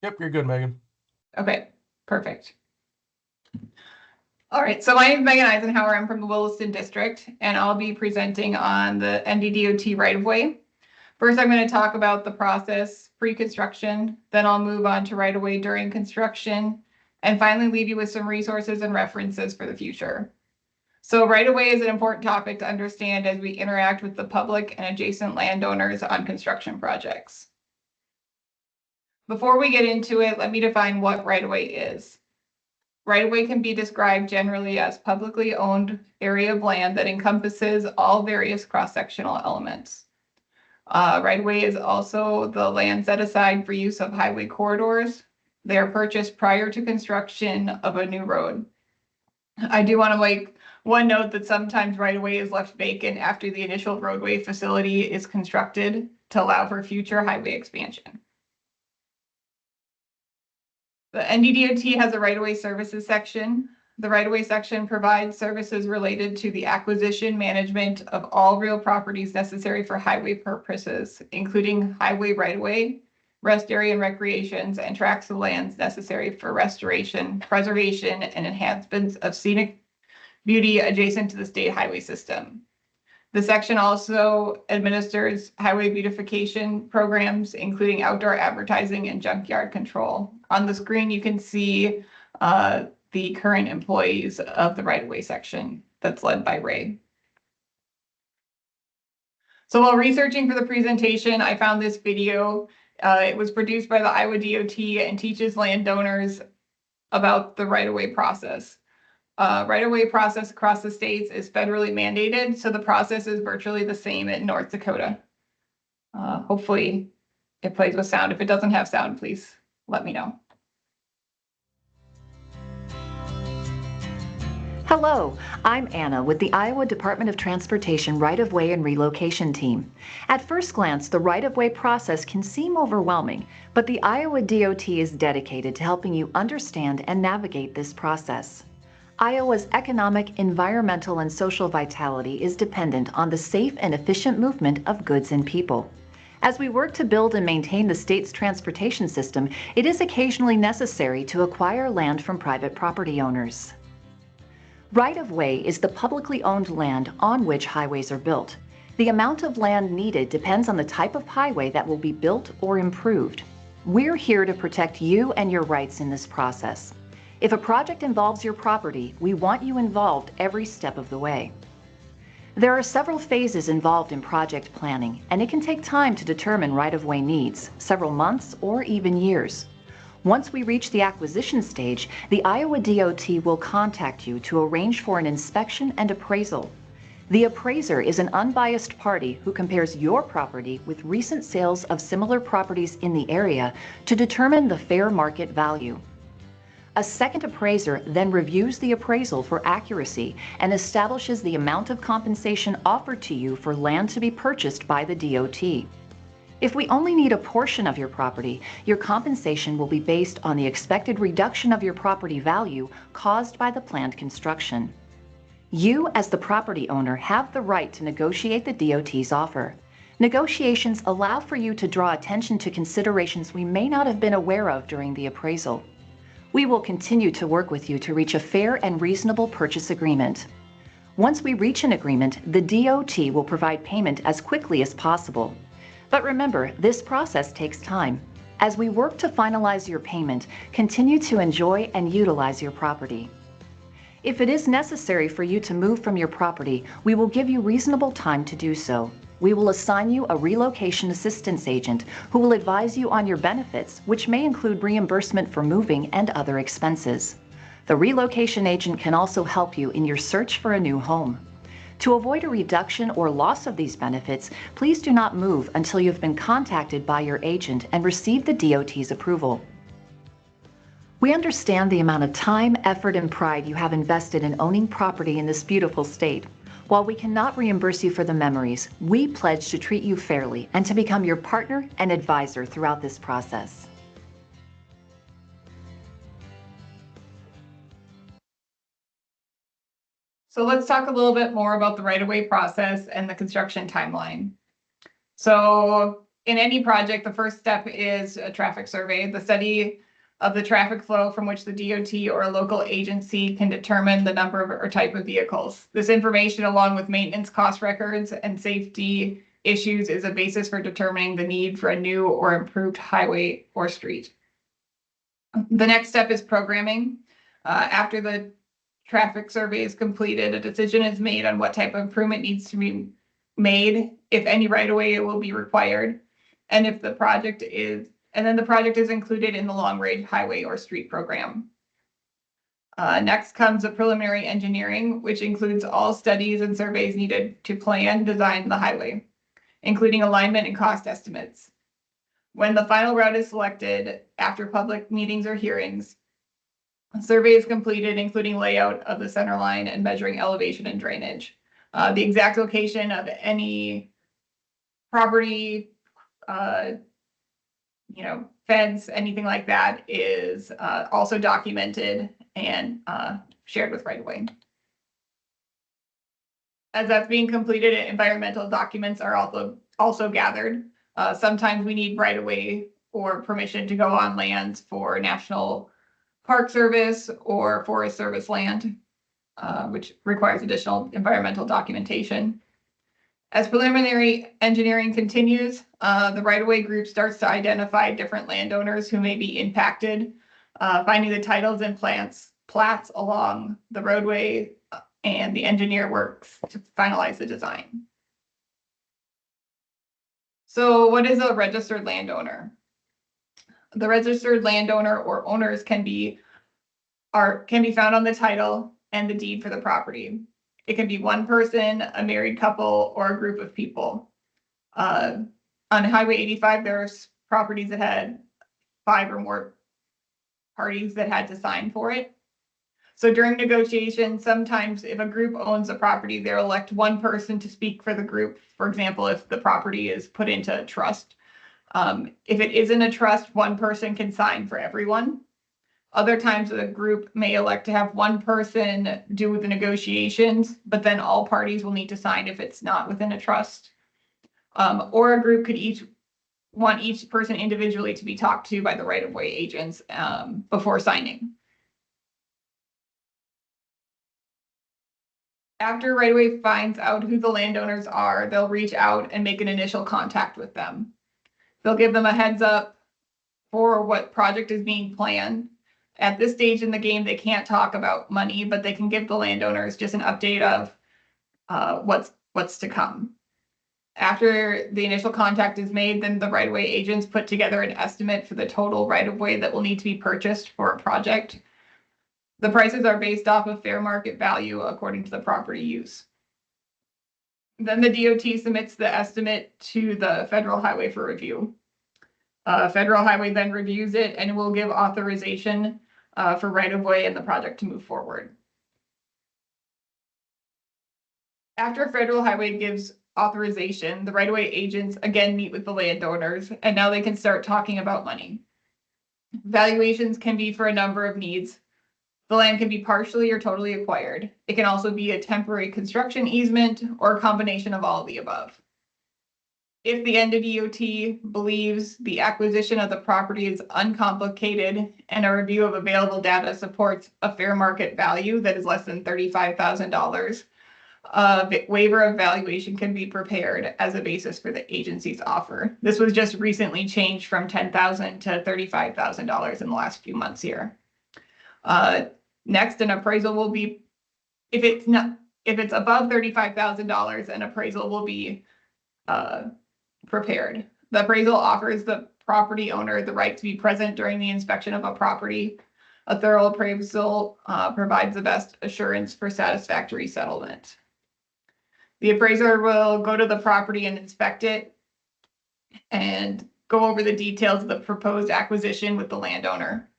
Yep, you're good, Megan. Okay, perfect. All right, so my name is Megan Eisenhower. I'm from the Williston District, and I'll be presenting on the NDDOT right-of-way. First, I'm going to talk about the process pre-construction, then I'll move on to right-of-way during construction, and finally leave you with some resources and references for the future. So right-of-way is an important topic to understand as we interact with the public and adjacent landowners on construction projects. Before we get into it, let me define what right-of-way is. Right-of-way can be described generally as publicly owned area of land that encompasses all various cross-sectional elements. Right-of-way is also the land set aside for use of highway corridors. They are purchased prior to construction of a new road. I do want to make one note that sometimes right-of-way is left vacant after the initial roadway facility is constructed to allow for future highway expansion. The NDDOT has a right-of-way services section. The right-of-way section provides services related to the acquisition management of all real properties necessary for highway purposes, including highway right-of-way, rest area and recreations, and tracts of lands necessary for restoration, preservation, and enhancements of scenic beauty adjacent to the state highway system. The section also administers highway beautification programs, including outdoor advertising and junkyard control. On the screen, you can see the current employees of the right-of-way section that's led by Ray. So while researching for the presentation, I found this video. It was produced by the Iowa DOT and teaches landowners about the right-of-way process. Right-of-way process across the states is federally mandated, so the process is virtually the same in North Dakota. Hopefully it plays with sound. If it doesn't have sound, please let me know. Hello, I'm Anna with the Iowa Department of Transportation Right-of-Way and Relocation Team. At first glance, the right-of-way process can seem overwhelming, but the Iowa DOT is dedicated to helping you understand and navigate this process. Iowa's economic, environmental, and social vitality is dependent on the safe and efficient movement of goods and people. As we work to build and maintain the state's transportation system, it is occasionally necessary to acquire land from private property owners. Right-of-way is the publicly owned land on which highways are built. The amount of land needed depends on the type of highway that will be built or improved. We're here to protect you and your rights in this process. If a project involves your property, we want you involved every step of the way. There are several phases involved in project planning, and it can take time to determine right-of-way needs, several months or even years. Once we reach the acquisition stage, the Iowa DOT will contact you to arrange for an inspection and appraisal. The appraiser is an unbiased party who compares your property with recent sales of similar properties in the area to determine the fair market value. A second appraiser then reviews the appraisal for accuracy and establishes the amount of compensation offered to you for land to be purchased by the DOT. If we only need a portion of your property, your compensation will be based on the expected reduction of your property value caused by the planned construction. You, as the property owner, have the right to negotiate the DOT's offer. Negotiations allow for you to draw attention to considerations we may not have been aware of during the appraisal. We will continue to work with you to reach a fair and reasonable purchase agreement. Once we reach an agreement, the DOT will provide payment as quickly as possible. But remember, this process takes time. As we work to finalize your payment, continue to enjoy and utilize your property. If it is necessary for you to move from your property, we will give you reasonable time to do so. We will assign you a relocation assistance agent who will advise you on your benefits, which may include reimbursement for moving and other expenses. The relocation agent can also help you in your search for a new home. To avoid a reduction or loss of these benefits, please do not move until you have been contacted by your agent and received the DOT's approval. We understand the amount of time, effort, and pride you have invested in owning property in this beautiful state. While we cannot reimburse you for the memories, we pledge to treat you fairly and to become your partner and advisor throughout this process. So let's talk a little bit more about the right-of-way process and the construction timeline. So in any project, the first step is a traffic survey, the study of the traffic flow from which the DOT or a local agency can determine the number of or type of vehicles. This information, along with maintenance cost records and safety issues, is a basis for determining the need for a new or improved highway or street. The next step is programming. After the traffic survey is completed, a decision is made on what type of improvement needs to be made, if any right-of-way will be required, and if the project is, and then the project is included in the long-range highway or street program. Next comes the preliminary engineering, which includes all studies and surveys needed to plan, design the highway, including alignment and cost estimates. When the final route is selected, after public meetings or hearings, a survey is completed, including layout of the center line and measuring elevation and drainage. The exact location of any property, fence, anything like that is also documented and shared with right-of-way. As that's being completed, environmental documents are also gathered. Sometimes we need right-of-way or permission to go on lands for National Park Service or Forest Service land, which requires additional environmental documentation. As preliminary engineering continues, the right-of-way group starts to identify different landowners who may be impacted, finding the titles and plats along the roadway, and the engineer works to finalize the design. So what is a registered landowner? The registered landowner or owners can be found on the title and the deed for the property. It can be one person, a married couple, or a group of people. On Highway 85, there's properties that had 5 or more parties that had to sign for it. So during negotiations, sometimes if a group owns a property, they'll elect one person to speak for the group. For example, if the property is put into a trust. If it isn't a trust, one person can sign for everyone. Other times the group may elect to have one person do the negotiations, but then all parties will need to sign if it's not within a trust. Or a group could want each person individually to be talked to by the right-of-way agents before signing. After right-of-way finds out who the landowners are, they'll reach out and make an initial contact with them. They'll give them a heads up for what project is being planned. At this stage in the game, they can't talk about money, but they can give the landowners just an update of what's to come. After the initial contact is made, then the right-of-way agents put together an estimate for the total right-of-way that will need to be purchased for a project. The prices are based off of fair market value according to the property use. Then the DOT submits the estimate to the Federal Highway for review. Federal Highway then reviews it and will give authorization for right-of-way and the project to move forward. After Federal Highway gives authorization, the right-of-way agents again meet with the landowners, and now they can start talking about money. Valuations can be for a number of needs. The land can be partially or totally acquired. It can also be a temporary construction easement or a combination of all of the above. If the NDOT believes the acquisition of the property is uncomplicated and a review of available data supports a fair market value that is less than $35,000, a waiver of valuation can be prepared as a basis for the agency's offer. This was just recently changed from $10,000 to $35,000 in the last few months here. Next, an appraisal will be, if it's above $35,000, an appraisal will be prepared. The appraisal offers the property owner the right to be present during the inspection of a property. A thorough appraisal provides the best assurance for satisfactory settlement. The appraiser will go to the property and inspect it and go over the details of the proposed acquisition with the landowner.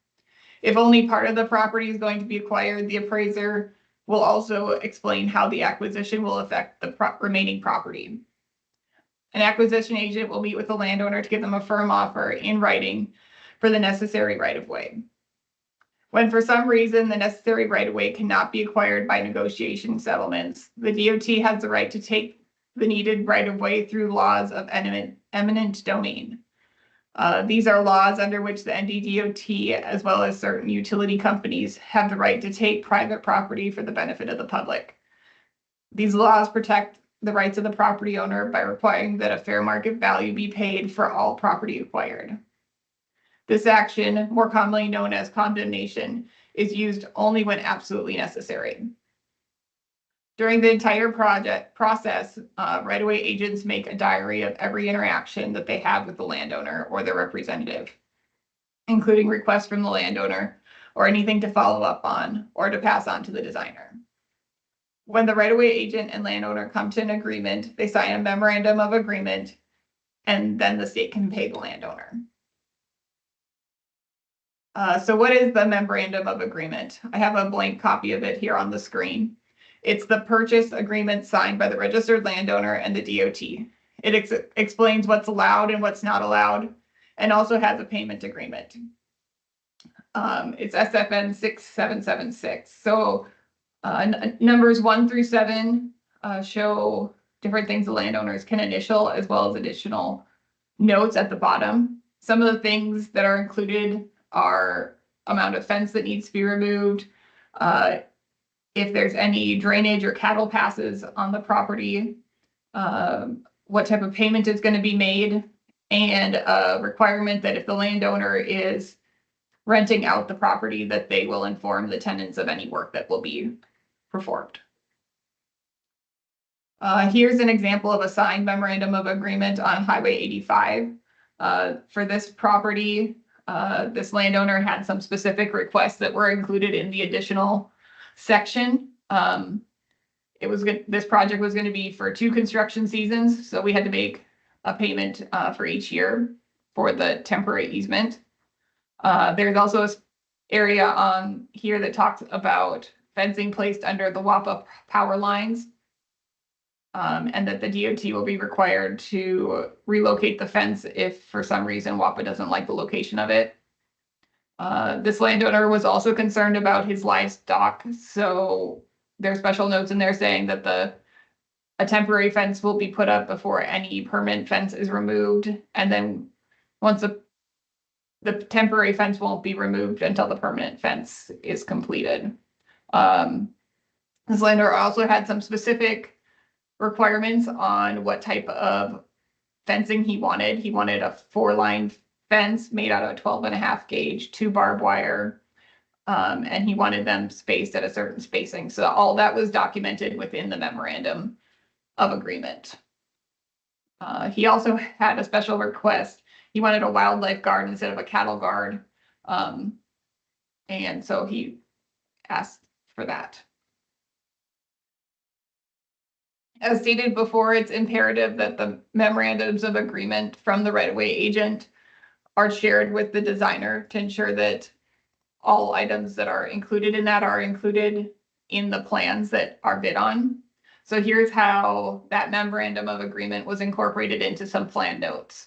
If only part of the property is going to be acquired, the appraiser will also explain how the acquisition will affect the remaining property. An acquisition agent will meet with the landowner to give them a firm offer in writing for the necessary right-of-way. When for some reason the necessary right-of-way cannot be acquired by negotiation settlements, the DOT has the right to take the needed right-of-way through laws of eminent domain. These are laws under which the NDDOT, as well as certain utility companies, have the right to take private property for the benefit of the public. These laws protect the rights of the property owner by requiring that a fair market value be paid for all property acquired. This action, more commonly known as condemnation, is used only when absolutely necessary. During the entire process, right-of-way agents make a diary of every interaction that they have with the landowner or their representative, including requests from the landowner or anything to follow up on or to pass on to the designer. When the right-of-way agent and landowner come to an agreement, they sign a memorandum of agreement, and then the state can pay the landowner. So what is the memorandum of agreement? I have a blank copy of it here on the screen. It's the purchase agreement signed by the registered landowner and the DOT. It explains what's allowed and what's not allowed, and also has a payment agreement. It's SFN 6776. So numbers 1 through 7 show different things the landowners can initial, as well as additional notes at the bottom. Some of the things that are included are amount of fence that needs to be removed, if there's any drainage or cattle passes on the property, what type of payment is going to be made, and a requirement that if the landowner is renting out the property, that they will inform the tenants of any work that will be performed. Here's an example of a signed memorandum of agreement on Highway 85. For this property, this landowner had some specific requests that were included in the additional section. This project was going to be for 2 construction seasons, so we had to make a payment for each year for the temporary easement. There's also an area on here that talks about fencing placed under the WAPA power lines, and that the DOT will be required to relocate the fence if for some reason WAPA doesn't like the location of it. This landowner was also concerned about his livestock, so there's special notes in there saying that a temporary fence will be put up before any permanent fence is removed, and then once the temporary fence won't be removed until the permanent fence is completed. This landowner also had some specific requirements on what type of fencing he wanted. He wanted a 4-line fence made out of a 12.5 gauge, 2 barbed wire, and he wanted them spaced at a certain spacing. So all that was documented within the memorandum of agreement. He also had a special request. He wanted a wildlife guard instead of a cattle guard. And so he asked for that. As stated before, it's imperative that the memorandums of agreement from the right-of-way agent are shared with the designer to ensure that all items that are included in that are included in the plans that are bid on. So here's how that memorandum of agreement was incorporated into some plan notes.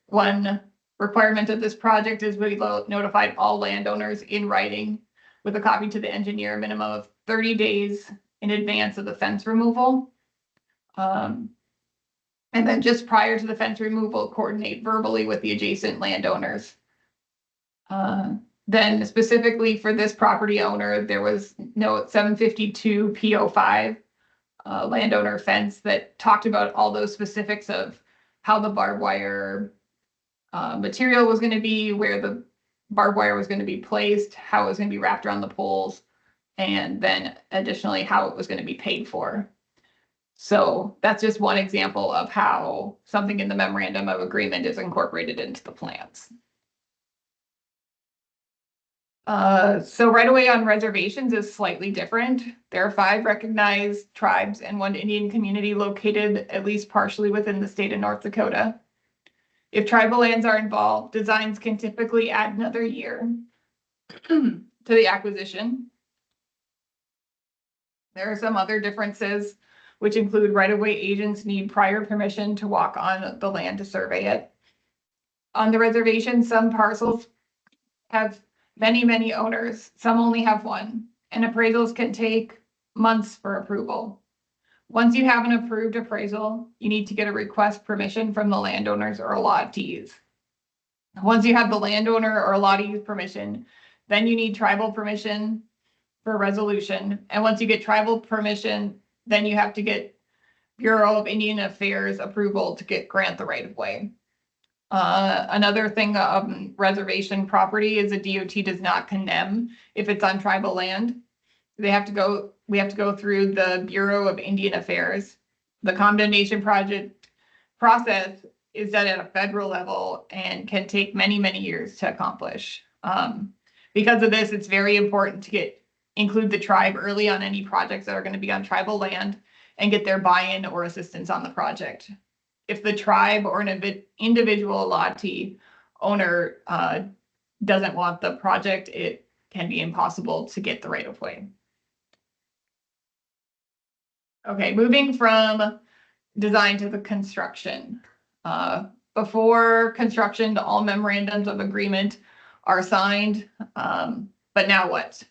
One requirement of this project is we notified all landowners in writing with a copy to the engineer, a minimum of 30 days in advance of the fence removal. And then just prior to the fence removal, coordinate verbally with the adjacent landowners. Then specifically for this property owner, there was note 752 P05 landowner fence that talked about all those specifics of how the barbed wire material was going to be, where the barbed wire was going to be placed, how it was going to be wrapped around the poles, and then additionally how it was going to be paid for. So that's just one example of how something in the memorandum of agreement is incorporated into the plans. So right-of-way on reservations is slightly different. There are 5 recognized tribes and 1 Indian community located at least partially within the state of North Dakota. If tribal lands are involved, designs can typically add another year to the acquisition. There are some other differences, which include right-of-way agents need prior permission to walk on the land to survey it. On the reservation, some parcels have many owners, some only have 1, and appraisals can take months for approval. Once you have an approved appraisal, you need to get a request permission from the landowners or allottees. Once you have the landowner or allottee's permission, then you need tribal permission for resolution. And once you get tribal permission, then you have to get Bureau of Indian Affairs approval to grant the right of way. Another thing of reservation property is a DOT does not condemn if it's on tribal land. We have to go through the Bureau of Indian Affairs. The condemnation process is done at a federal level and can take many, many years to accomplish. Because of this, it's very important to include the tribe early on any projects that are going to be on tribal land and get their buy-in or assistance on the project. If the tribe or an individual allottee owner doesn't want the project, it can be impossible to get the right of way. Okay, moving from design to the construction. Before construction, all memorandums of agreement are signed, but now what?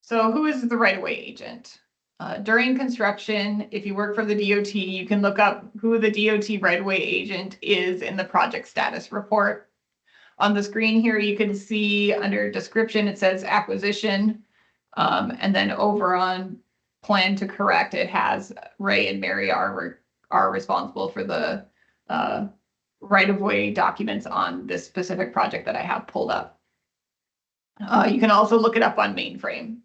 So who is the right-of-way agent? During construction, if you work for the DOT, you can look up who the DOT right-of-way agent is in the project status report. On the screen here, you can see under description, it says acquisition. And then over on plan to correct, it has Ray and Mary are responsible for the right-of-way documents on this specific project that I have pulled up. You can also look it up on Mainframe.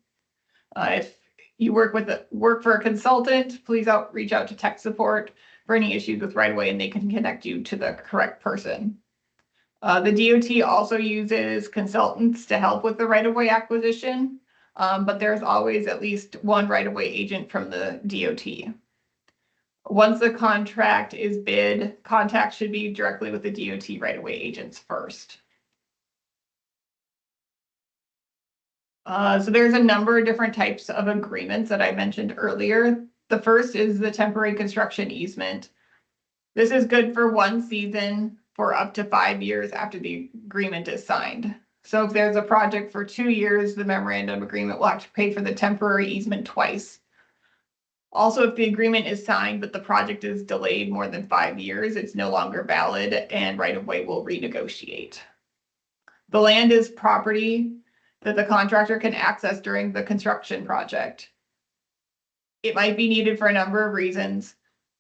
If you work for a consultant, please reach out to tech support for any issues with right-of-way, and they can connect you to the correct person. The DOT also uses consultants to help with the right-of-way acquisition, but there's always at least one right-of-way agent from the DOT. Once the contract is bid, contact should be directly with the DOT right-of-way agents first. So there's a number of different types of agreements that I mentioned earlier. The first is the temporary construction easement. This is good for one season for up to 5 years after the agreement is signed. So if there's a project for 2 years, the memorandum agreement will have to pay for the temporary easement twice. Also, if the agreement is signed, but the project is delayed more than 5 years, it's no longer valid and right-of-way will renegotiate. The land is property that the contractor can access during the construction project. It might be needed for a number of reasons,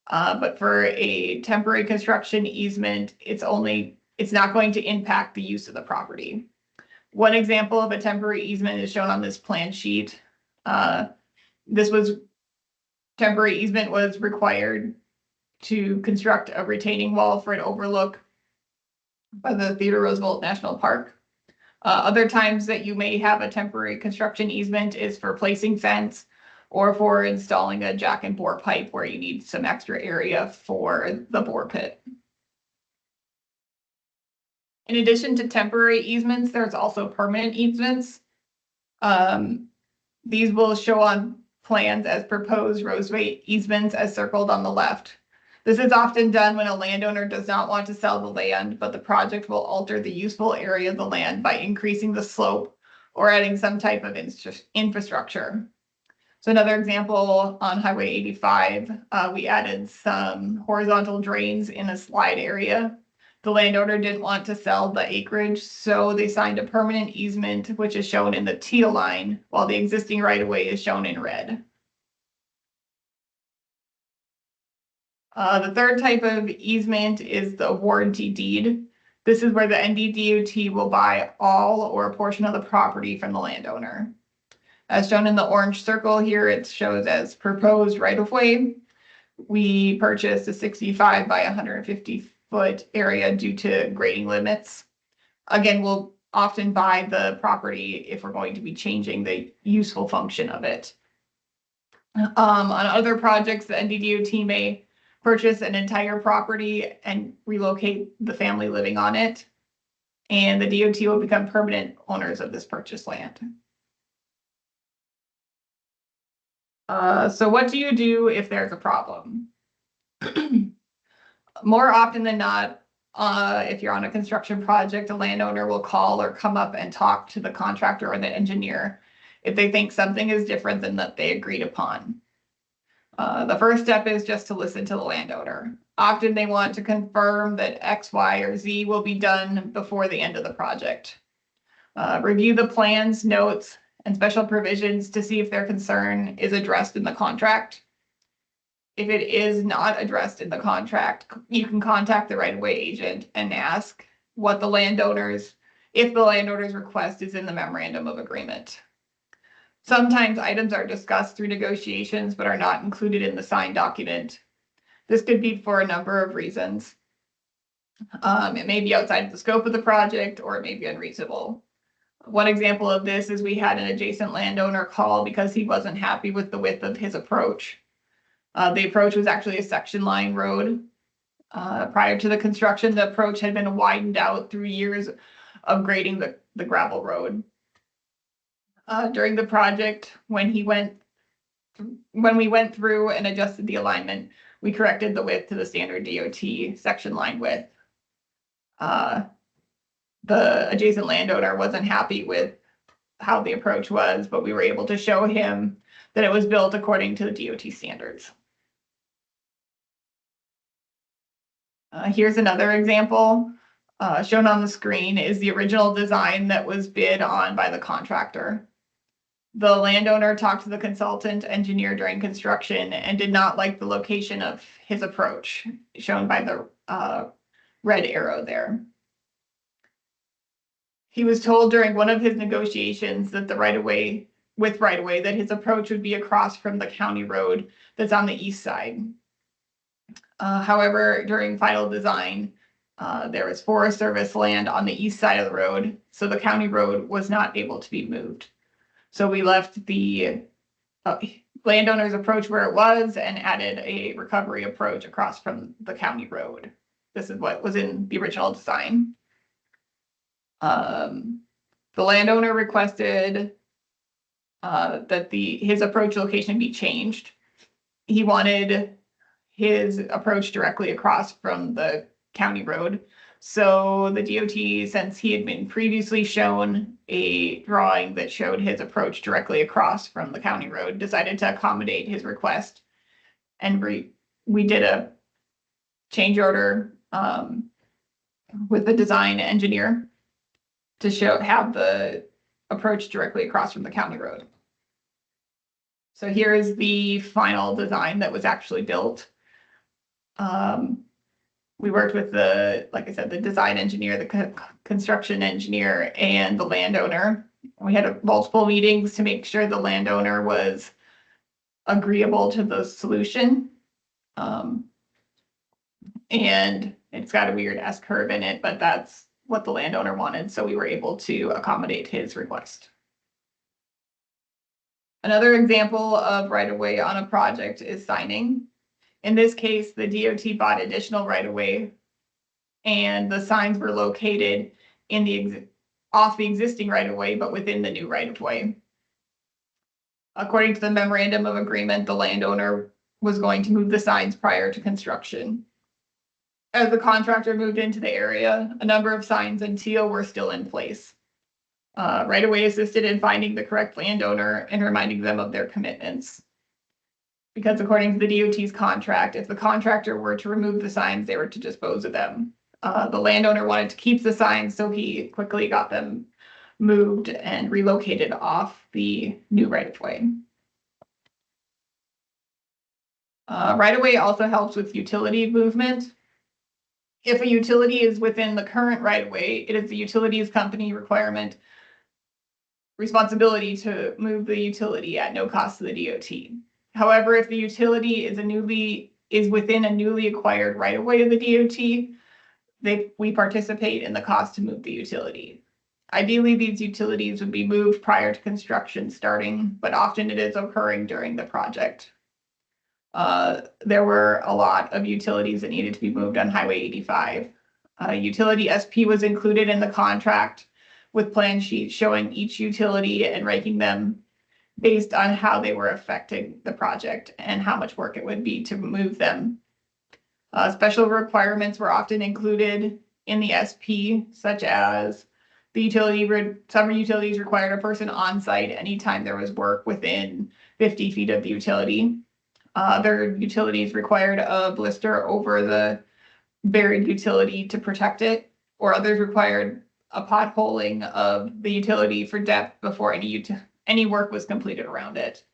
but for a temporary construction easement, it's not going to impact the use of the property. One example of a temporary easement is shown on this plan sheet. Temporary easement was required to construct a retaining wall for an overlook by the Theodore Roosevelt National Park. Other times that you may have a temporary construction easement is for placing fence or for installing a jack and bore pipe where you need some extra area for the bore pit. In addition to temporary easements, there's also permanent easements. These will show on plans as proposed roadway easements as circled on the left. This is often done when a landowner does not want to sell the land, but the project will alter the useful area of the land by increasing the slope or adding some type of infrastructure. So another example on Highway 85, we added some horizontal drains in a slide area. The landowner didn't want to sell the acreage, so they signed a permanent easement, which is shown in the teal line, while the existing right-of-way is shown in red. The third type of easement is the warranty deed. This is where the NDDOT will buy all or a portion of the property from the landowner. As shown in the orange circle here, it shows as proposed right-of-way. We purchased a 65 by 150 foot area due to grading limits. Again, we'll often buy the property if we're going to be changing the useful function of it. On other projects, the NDDOT may purchase an entire property and relocate the family living on it, and the DOT will become permanent owners of this purchased land. So what do you do if there's a problem? More often than not, if you're on a construction project, a landowner will call or come up and talk to the contractor or the engineer if they think something is different than that they agreed upon. The first step is just to listen to the landowner. Often they want to confirm that X, Y, or Z will be done before the end of the project. Review the plans, notes, and special provisions to see if their concern is addressed in the contract. If it is not addressed in the contract, you can contact the right-of-way agent and ask if the landowner's request is in the memorandum of agreement. Sometimes items are discussed through negotiations but are not included in the signed document. This could be for a number of reasons. It may be outside the scope of the project, or it may be unreasonable. One example of this is we had an adjacent landowner call because he wasn't happy with the width of his approach. The approach was actually a section line road. Prior to the construction, the approach had been widened out through years of grading the gravel road. During the project, when we went through and adjusted the alignment, we corrected the width to the standard DOT section line width. The adjacent landowner wasn't happy with how the approach was, but we were able to show him that it was built according to the DOT standards. Here's another example. Shown on the screen is the original design that was bid on by the contractor. The landowner talked to the consultant engineer during construction and did not like the location of his approach, shown by the red arrow there. He was told during one of his negotiations that that his approach would be across from the county road that's on the east side. However, during final design, there was Forest Service land on the east side of the road, so the county road was not able to be moved. So we left the landowner's approach where it was and added a recovery approach across from the county road. This is what was in the original design. The landowner requested that his approach location be changed. He wanted his approach directly across from the county road. So the DOT, since he had been previously shown a drawing that showed his approach directly across from the county road, decided to accommodate his request. And we did a change order with the design engineer to have the approach directly across from the county road. So here is the final design that was actually built. We worked with like I said, the design engineer, the construction engineer, and the landowner. We had multiple meetings to make sure the landowner was agreeable to the solution. And it's got a weird S-curve in it, but that's what the landowner wanted, so we were able to accommodate his request. Another example of right-of-way on a project is signing. In this case, the DOT bought additional right-of-way, and the signs were located in off the existing right-of-way, but within the new right-of-way. According to the memorandum of agreement, the landowner was going to move the signs prior to construction. As the contractor moved into the area, a number of signs and teal were still in place. Right-of-way assisted in finding the correct landowner and reminding them of their commitments. Because according to the DOT's contract, if the contractor were to remove the signs, they were to dispose of them. The landowner wanted to keep the signs, so he quickly got them moved and relocated off the new right-of-way. Right-of-way also helps with utility movement. If a utility is within the current right-of-way, it is the utilities company responsibility to move the utility at no cost to the DOT. However, if the utility is within a newly acquired right-of-way of the DOT, we participate in the cost to move the utility. Ideally, these utilities would be moved prior to construction starting, but often it is occurring during the project. There were a lot of utilities that needed to be moved on Highway 85. Utility SP was included in the contract with plan sheets showing each utility and ranking them based on how they were affecting the project and how much work it would be to move them. Special requirements were often included in the SP, such as some utilities required a person on site anytime there was work within 50 feet of the utility. Other utilities required a blister over the buried utility to protect it, or others required a potholing of the utility for depth before any work was completed around it.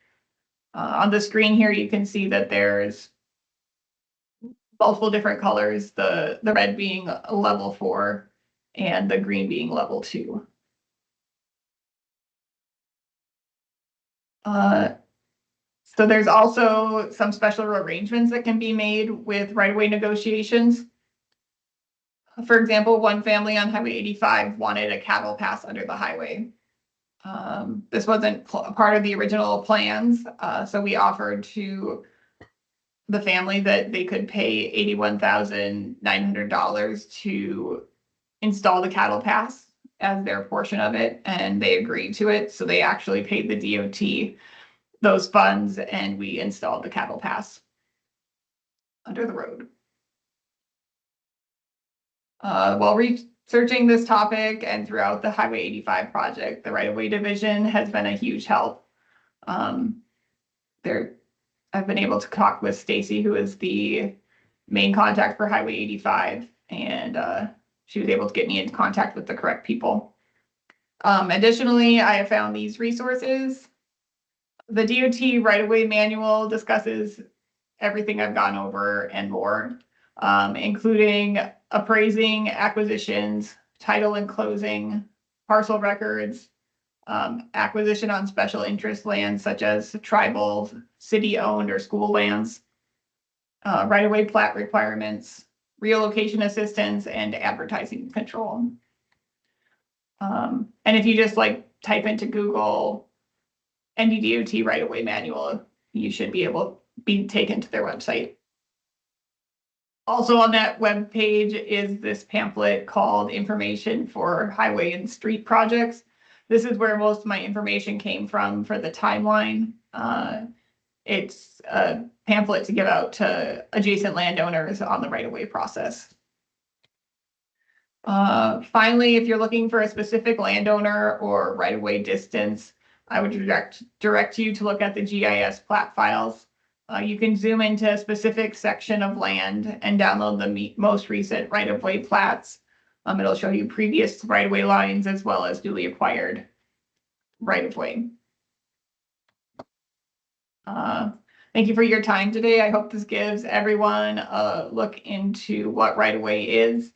On the screen here, you can see that there's multiple different colors, the red being a level 4 and the green being level 2. So there's also some special arrangements that can be made with right-of-way negotiations. For example, one family on Highway 85 wanted a cattle pass under the highway. This wasn't part of the original plans, so we offered to the family that they could pay $81,900 to install the cattle pass as their portion of it, and they agreed to it. So they actually paid the DOT those funds, and we installed the cattle pass under the road. While researching this topic and throughout the Highway 85 project, the right-of-way division has been a huge help. I've been able to talk with Stacy, who is the main contact for Highway 85, and she was able to get me into contact with the correct people. Additionally, I have found these resources. The DOT right-of-way manual discusses everything I've gone over and more, including appraising, acquisitions, title and closing, parcel records, acquisition on special interest lands such as tribal, city-owned, or school lands, right-of-way plat requirements, relocation assistance, and advertising control. And if you just type into Google NDDOT right-of-way manual, you should be able to be taken to their website. Also on that web page is this pamphlet called Information for Highway and Street Projects. This is where most of my information came from for the timeline. It's a pamphlet to give out to adjacent landowners on the right-of-way process. Finally, if you're looking for a specific landowner or right-of-way distance, I would direct you to look at the GIS plat files. You can zoom into a specific section of land and download the most recent right-of-way plats. It'll show you previous right-of-way lines as well as newly acquired right-of-way. Thank you for your time today. I hope this gives everyone a look into what right-of-way is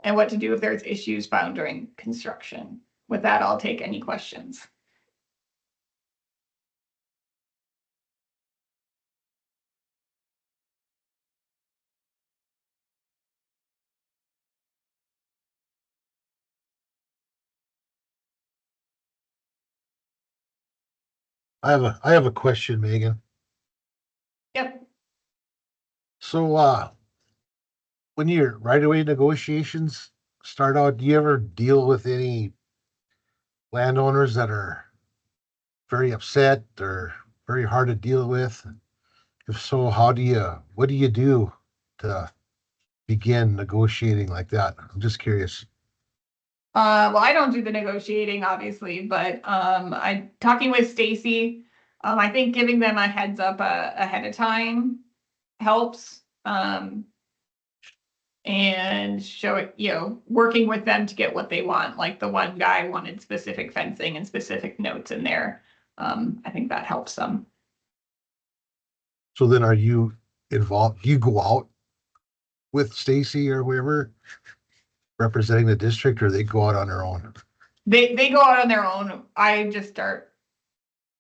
and what to do if there's issues found during construction. With that, I'll take any questions. I have a question, Megan. Yep. So when your right-of-way negotiations start out, do you ever deal with any landowners that are very upset or very hard to deal with? If so, what do you do to begin negotiating like that? I'm just curious. Well, I don't do the negotiating, obviously, but I'm talking with Stacy. I think giving them a heads up ahead of time helps. And show it, working with them to get what they want. Like the one guy wanted specific fencing and specific notes in there. I think that helps them. So then are you involved? Do you go out with Stacy or whoever representing the district, or they go out on their own? They go out on their own. I just start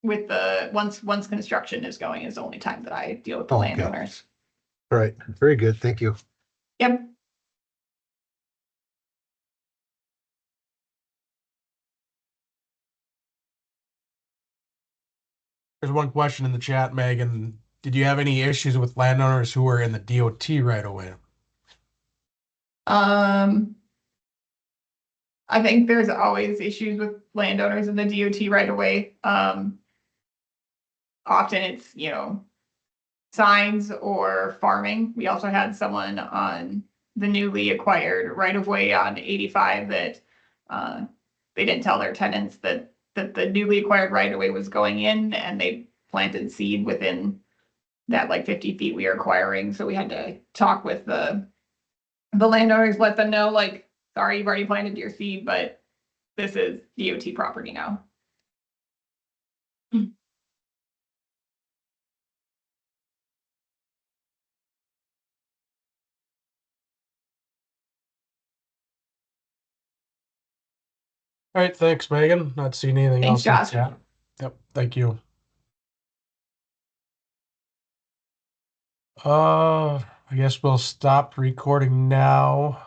with once construction is going is the only time that I deal with the landowners. All right. Very good. Thank you. Yep. There's one question in the chat, Megan. Did you have any issues with landowners who were in the DOT right away? I think there's always issues with landowners in the DOT right away. Often it's, signs or farming. We also had someone on the newly acquired right of way on 85 that they didn't tell their tenants that the newly acquired right of way was going in, and they planted seed within that like 50 feet we are acquiring. So we had to talk with the landowners, let them know, like, sorry, you've already planted your seed, but this is DOT property now. All right, thanks, Megan. Not seeing anything Thanks, else in the Josh. chat. Yep, thank you. I guess we'll stop recording now.